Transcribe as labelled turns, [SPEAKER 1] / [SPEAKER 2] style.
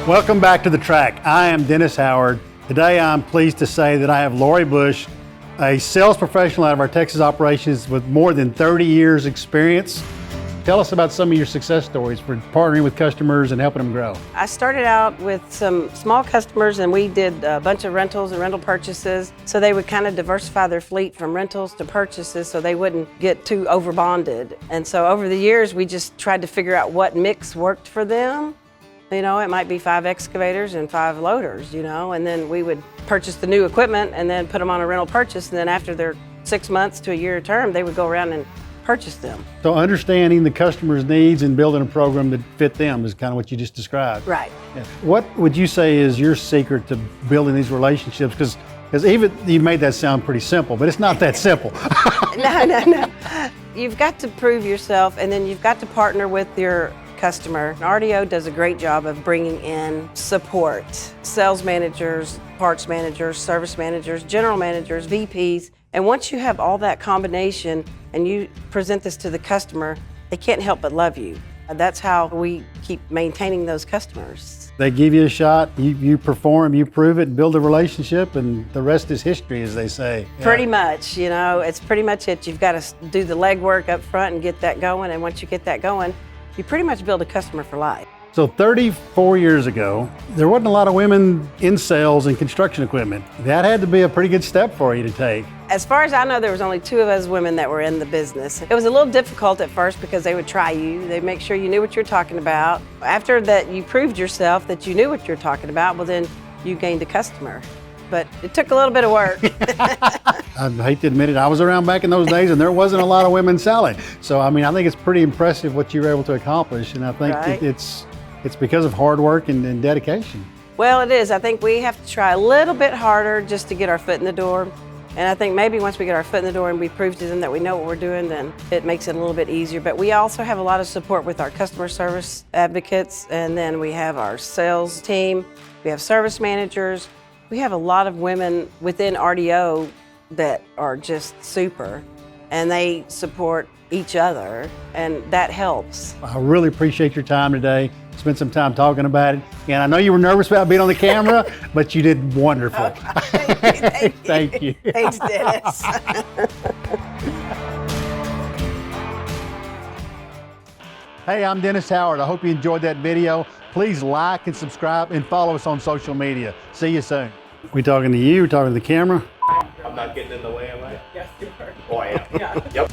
[SPEAKER 1] Welcome back to the track. I am Dennis Howard. Today I'm pleased to say that I have Laurie Bush, a sales professional out of our Texas operations with more than 30 years experience. Tell us about some of your success stories for partnering with customers and helping them grow.
[SPEAKER 2] I started out with some small customers and we did a bunch of rentals and rental purchases, so they would kind of diversify their fleet from rentals to purchases so they wouldn't get too overbonded. And so over the years we just tried to figure out what mix worked for them. You know, it might be 5 excavators and 5 loaders, you know, and then we would purchase the new equipment and then put them on a rental purchase, and then after their 6 months to a year term, they would go around and purchase them.
[SPEAKER 1] So understanding the customer's needs and building a program that fit them is kind of what you just described.
[SPEAKER 2] Right.
[SPEAKER 1] Yeah. What would you say is your secret to building these relationships? Because even you made that sound pretty simple, but it's not that simple.
[SPEAKER 2] No. You've got to prove yourself, and then you've got to partner with your customer. RDO does a great job of bringing in support. Sales managers, parts managers, service managers, general managers, VPs. And once you have all that combination and you present this to the customer, they can't help but love you. That's how we keep maintaining those customers.
[SPEAKER 1] They give you a shot, you perform, you prove it, build a relationship, and the rest is history, as they say.
[SPEAKER 2] Pretty much, you know, it's pretty much it. You've got to do the legwork up front and get that going, and once you get that going, you pretty much build a customer for life.
[SPEAKER 1] So 34 years ago, there wasn't a lot of women in sales and construction equipment. That had to be a pretty good step for you to take.
[SPEAKER 2] As far as I know, there was only 2 of us women that were in the business. It was a little difficult at first because they would try you. They'd make sure you knew what you're talking about. After that, you proved yourself that you knew what you're talking about, well then you gained a customer. But it took a little bit of work.
[SPEAKER 1] I hate to admit it, I was around back in those days and there wasn't a lot of women selling. So I mean, I think it's pretty impressive what you were able to accomplish, and I think
[SPEAKER 2] Right.
[SPEAKER 1] it's because of hard work and dedication.
[SPEAKER 2] Well, it is. I think we have to try a little bit harder just to get our foot in the door. And I think maybe once we get our foot in the door and we prove to them that we know what we're doing, then it makes it a little bit easier. But we also have a lot of support with our customer service advocates, and then we have our sales team, we have service managers. We have a lot of women within RDO that are just super, and they support each other, and that helps.
[SPEAKER 1] I really appreciate your time today. Spent some time talking about it. And I know you were nervous about being on the camera, but you did wonderful.
[SPEAKER 2] Okay.
[SPEAKER 1] Thank you.
[SPEAKER 2] Thanks, Dennis.
[SPEAKER 1] Hey, I'm Dennis Howard. I hope you enjoyed that video. Please like and subscribe and follow us on social media. See you soon. We talking to you? We talking to the camera?
[SPEAKER 3] I'm not getting in the way, am I?
[SPEAKER 4] Yes, you are.
[SPEAKER 3] Oh, I am.
[SPEAKER 4] Yeah.
[SPEAKER 3] Yep.